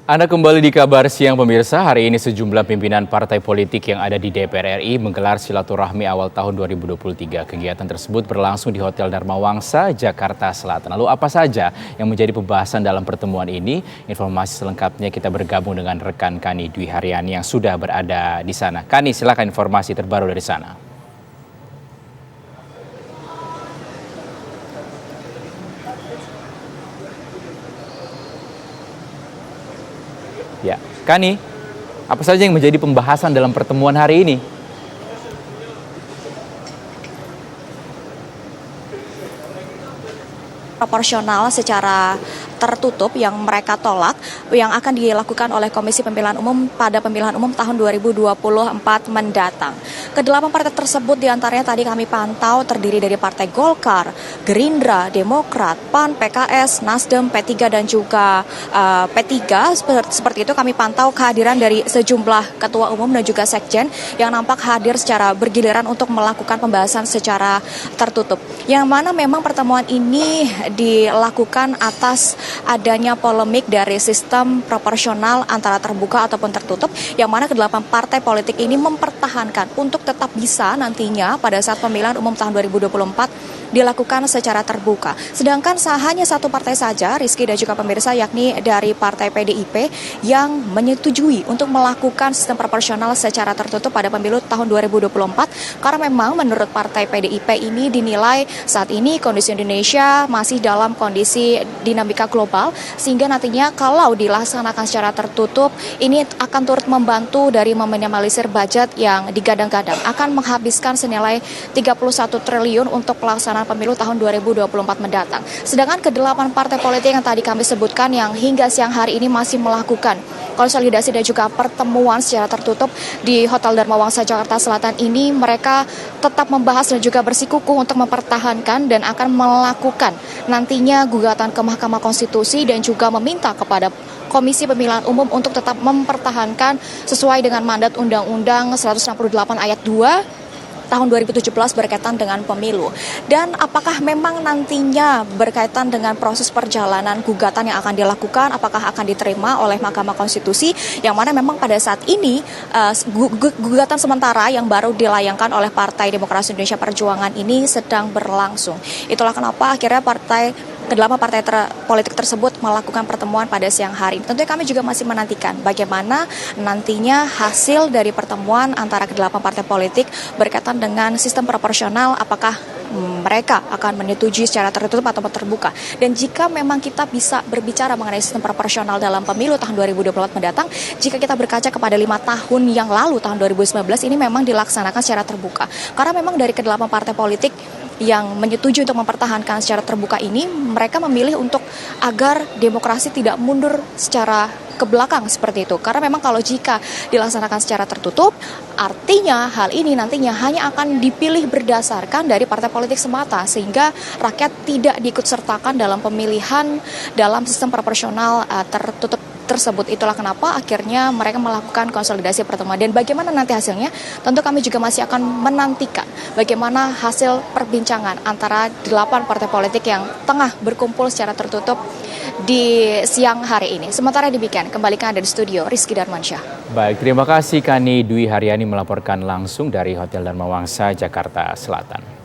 Anda kembali di Kabar Siang pemirsa. Hari ini sejumlah pimpinan partai politik yang ada di DPR RI menggelar silaturahmi awal tahun 2023. Kegiatan tersebut berlangsung di Hotel Dharma Wangsa, Jakarta Selatan. Lalu apa saja yang menjadi pembahasan dalam pertemuan ini? Informasi selengkapnya kita bergabung dengan rekan Kani Dwi Haryani yang sudah berada di sana. Kani, silakan informasi terbaru dari sana. Ya, Kani, apa saja yang menjadi pembahasan dalam pertemuan hari ini? Proporsional secara tertutup yang mereka tolak yang akan dilakukan oleh Komisi Pemilihan Umum pada pemilihan umum tahun 2024 mendatang. Kedelapan partai tersebut diantaranya tadi kami pantau terdiri dari Partai Golkar, Gerindra, Demokrat, PAN, PKS, Nasdem, P3 dan juga P3. Seperti itu kami pantau kehadiran dari sejumlah ketua umum dan juga sekjen yang nampak hadir secara bergiliran untuk melakukan pembahasan secara tertutup. Yang mana memang pertemuan ini dilakukan atas adanya polemik dari sistem proporsional antara terbuka ataupun tertutup, yang mana kedelapan partai politik ini mempertahankan untuk tetap bisa nantinya pada saat pemilihan umum tahun 2024 dilakukan secara terbuka. Sedangkan hanya satu partai saja, Rizky dan juga pemirsa, yakni dari Partai PDIP yang menyetujui untuk melakukan sistem proporsional secara tertutup pada pemilu tahun 2024, karena memang menurut Partai PDIP ini dinilai saat ini kondisi Indonesia masih dalam kondisi dinamika global, sehingga nantinya kalau dilaksanakan secara tertutup ini akan turut membantu dari meminimalisir budget yang digadang-gadang akan menghabiskan senilai 31 triliun untuk pelaksanaan pemilu tahun 2024 mendatang. Sedangkan kedelapan partai politik yang tadi kami sebutkan yang hingga siang hari ini masih melakukan konsolidasi dan juga pertemuan secara tertutup di Hotel Dharma Wangsa Jakarta Selatan ini, mereka tetap membahas dan juga bersikukuh untuk mempertahankan dan akan melakukan nantinya gugatan ke Mahkamah Konstitusi dan juga meminta kepada Komisi Pemilihan Umum untuk tetap mempertahankan sesuai dengan mandat Undang-Undang 168 ayat 2 tahun 2017 berkaitan dengan pemilu. Dan apakah memang nantinya berkaitan dengan proses perjalanan gugatan yang akan dilakukan, apakah akan diterima oleh Mahkamah Konstitusi, yang mana memang pada saat ini gugatan sementara yang baru dilayangkan oleh Partai Demokrasi Indonesia Perjuangan ini sedang berlangsung. Itulah kenapa akhirnya kedelapan partai politik tersebut melakukan pertemuan pada siang hari. Tentunya kami juga masih menantikan bagaimana nantinya hasil dari pertemuan antara kedelapan partai politik berkaitan dengan sistem proporsional, apakah mereka akan menyetujui secara tertutup atau terbuka. Dan jika memang kita bisa berbicara mengenai sistem proporsional dalam pemilu tahun 2024 mendatang, jika kita berkaca kepada 5 tahun yang lalu, tahun 2019, ini memang dilaksanakan secara terbuka. Karena memang dari kedelapan partai politik yang menyetujui untuk mempertahankan secara terbuka ini, mereka memilih untuk agar demokrasi tidak mundur secara ke belakang seperti itu. Karena memang kalau jika dilaksanakan secara tertutup, artinya hal ini nantinya hanya akan dipilih berdasarkan dari partai politik semata, sehingga rakyat tidak diikut sertakan dalam pemilihan dalam sistem proporsional tertutup tersebut. Itulah kenapa akhirnya mereka melakukan konsolidasi pertemuan. Dan bagaimana nanti hasilnya, tentu kami juga masih akan menantikan bagaimana hasil perbincangan antara 8 partai politik yang tengah berkumpul secara tertutup di siang hari ini. Sementara demikian, kembalikan Anda di studio, Rizky Darmansyah. Baik, terima kasih Kani Dwi Haryani melaporkan langsung dari Hotel Dharma Wangsa, Jakarta Selatan.